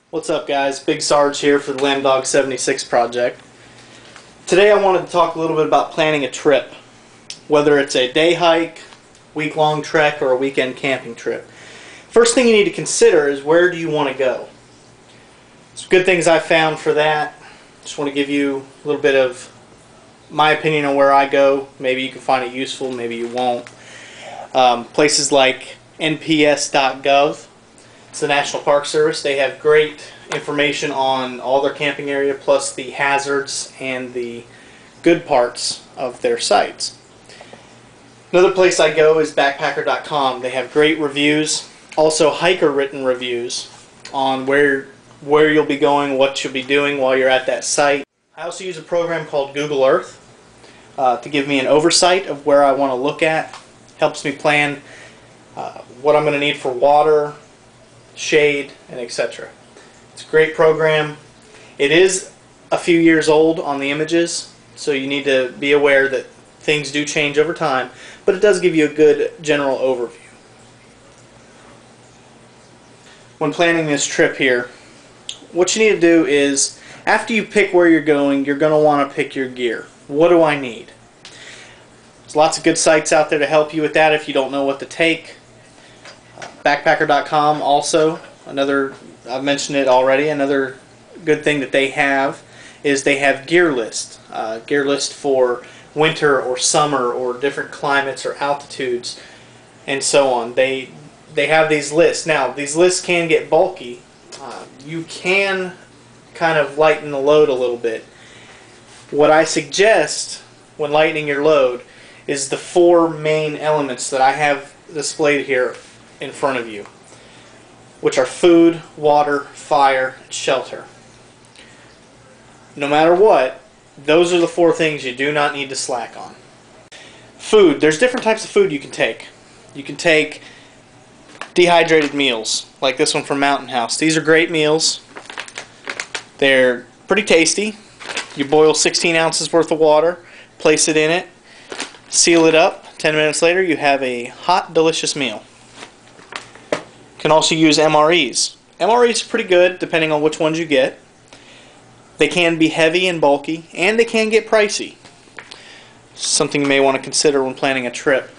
What's up, guys? Big Sarge here for the Lambdog 76 project. Today I wanted to talk a little bit about planning a trip, whether it's a day hike, week-long trek, or a weekend camping trip. First thing you need to consider is where do you want to go. Some good things I found for that. Just want to give you a little bit of my opinion on where I go. Maybe you can find it useful, maybe you won't. Places like nps.gov. It's the National Park Service. They have great information on all their camping area, plus the hazards and the good parts of their sites. Another place I go is backpackercom. They have great reviews, also hiker written reviews on where you'll be going, what you'll be doing while you're at that site. I also use a program called Google Earth to give me an oversight of where I want to look at. Helps me plan what I'm going to need for water, shade, and etc. It's a great program. It is a few years old on the images, so you need to be aware that things do change over time, but it does give you a good general overview. When planning this trip here, what you need to do is, after you pick where you're going to want to pick your gear. What do I need? There's lots of good sites out there to help you with that if you don't know what to take. Backpacker.com also, I've mentioned it already, another good thing that they have is they have gear list. Gear list for winter or summer or different climates or altitudes and so on. They have these lists. Now, these lists can get bulky. You can kind of lighten the load a little bit. What I suggest when lightening your load is the four main elements that I have displayed here in front of you, which are food, water, fire, and shelter. No matter what, those are the four things you do not need to slack on. Food. There's different types of food you can take. You can take dehydrated meals, like this one from Mountain House. These are great meals. They're pretty tasty. You boil 16 ounces worth of water, place it in it, seal it up. 10 minutes later, you have a hot, delicious meal. You can also use MREs. MREs are pretty good depending on which ones you get. They can be heavy and bulky, and they can get pricey. Something you may want to consider when planning a trip.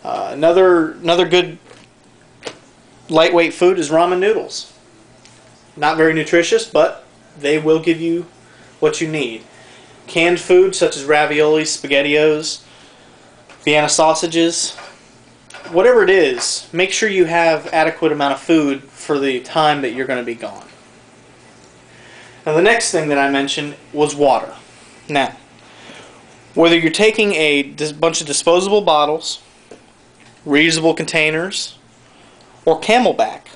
Another good lightweight food is ramen noodles. Not very nutritious, but they will give you what you need. Canned food such as raviolis, SpaghettiOs, Vienna sausages, whatever it is, make sure you have adequate amount of food for the time that you're going to be gone. Now, the next thing that I mentioned was water. Now, whether you're taking a bunch of disposable bottles, reusable containers, or Camelback,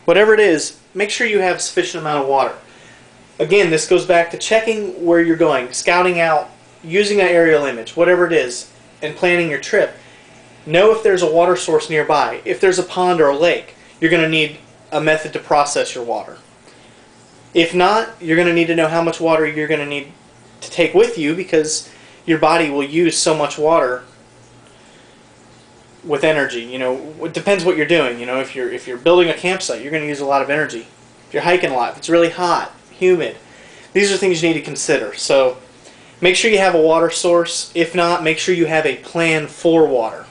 whatever it is, make sure you have sufficient amount of water. Again, this goes back to checking where you're going, scouting out, using an aerial image, whatever it is, and planning your trip. Know if there's a water source nearby. If there's a pond or a lake, you're going to need a method to process your water. If not, you're going to need to know how much water you're going to need to take with you, because your body will use so much water with energy. You know, it depends what you're doing. You know, if you're building a campsite, you're going to use a lot of energy. If you're hiking a lot, if it's really hot, humid, these are things you need to consider. So make sure you have a water source. If not, make sure you have a plan for water.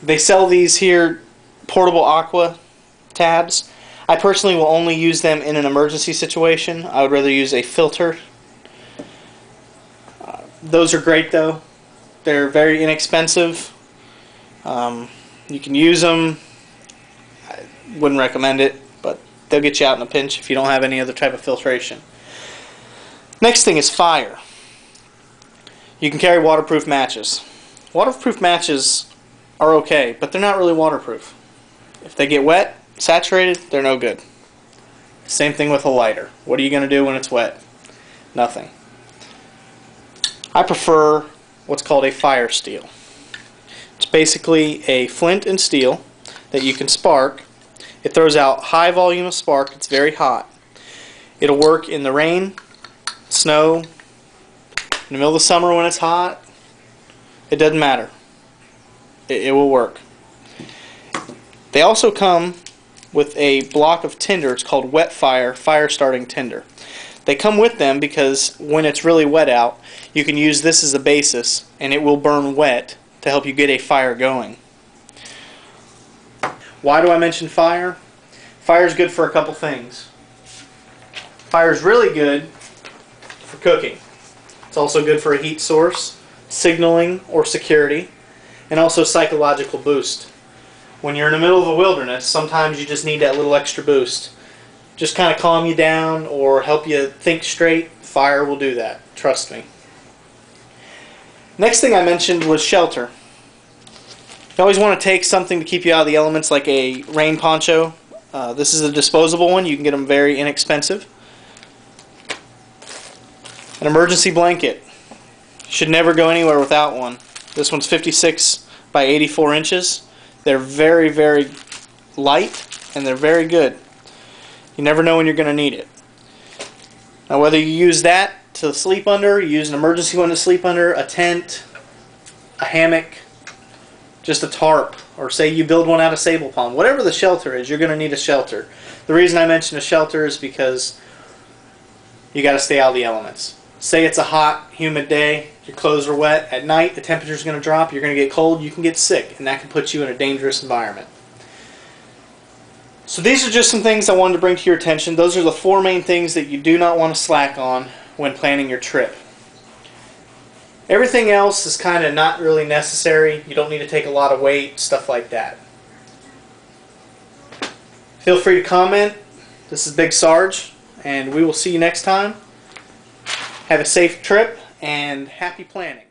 They sell these here, portable aqua tabs. I personally will only use them in an emergency situation. I would rather use a filter. Those are great though. They're very inexpensive. You can use them. I wouldn't recommend it, but they'll get you out in a pinch if you don't have any other type of filtration. Next thing is fire. You can carry waterproof matches. Waterproof matches are okay, but they're not really waterproof. If they get wet, saturated, they're no good. Same thing with a lighter. What are you going to do when it's wet? Nothing. I prefer what's called a fire steel. It's basically a flint and steel that you can spark. It throws out high volume of spark. It's very hot. It'll work in the rain, snow, in the middle of the summer when it's hot. It doesn't matter. It will work. They also come with a block of tinder. It's called wet fire starting tinder. They come with them because when it's really wet out, you can use this as a basis and it will burn wet to help you get a fire going. Why do I mention fire? Fire is good for a couple things. Fire is really good for cooking. It's also good for a heat source, signaling or security, and also psychological boost. When you're in the middle of a wilderness, sometimes you just need that little extra boost. Just kind of calm you down or help you think straight. Fire will do that. Trust me. Next thing I mentioned was shelter. You always want to take something to keep you out of the elements, like a rain poncho. This is a disposable one. You can get them very inexpensive. An emergency blanket. Should never go anywhere without one. This one's 56 by 84 inches. They're very, very light and they're very good. You never know when you're going to need it. Now, whether you use that to sleep under, you use an emergency one to sleep under, a tent, a hammock, just a tarp, or say you build one out of sable palm, whatever the shelter is, you're going to need a shelter. The reason I mention a shelter is because you got to stay out of the elements. Say it's a hot, humid day, your clothes are wet, at night the temperature is going to drop, you're going to get cold, you can get sick, and that can put you in a dangerous environment. So these are just some things I wanted to bring to your attention. Those are the 4 main things that you do not want to slack on when planning your trip. Everything else is kind of not really necessary. You don't need to take a lot of weight, stuff like that. Feel free to comment. This is Big Sarge, and we will see you next time. Have a safe trip and happy planning.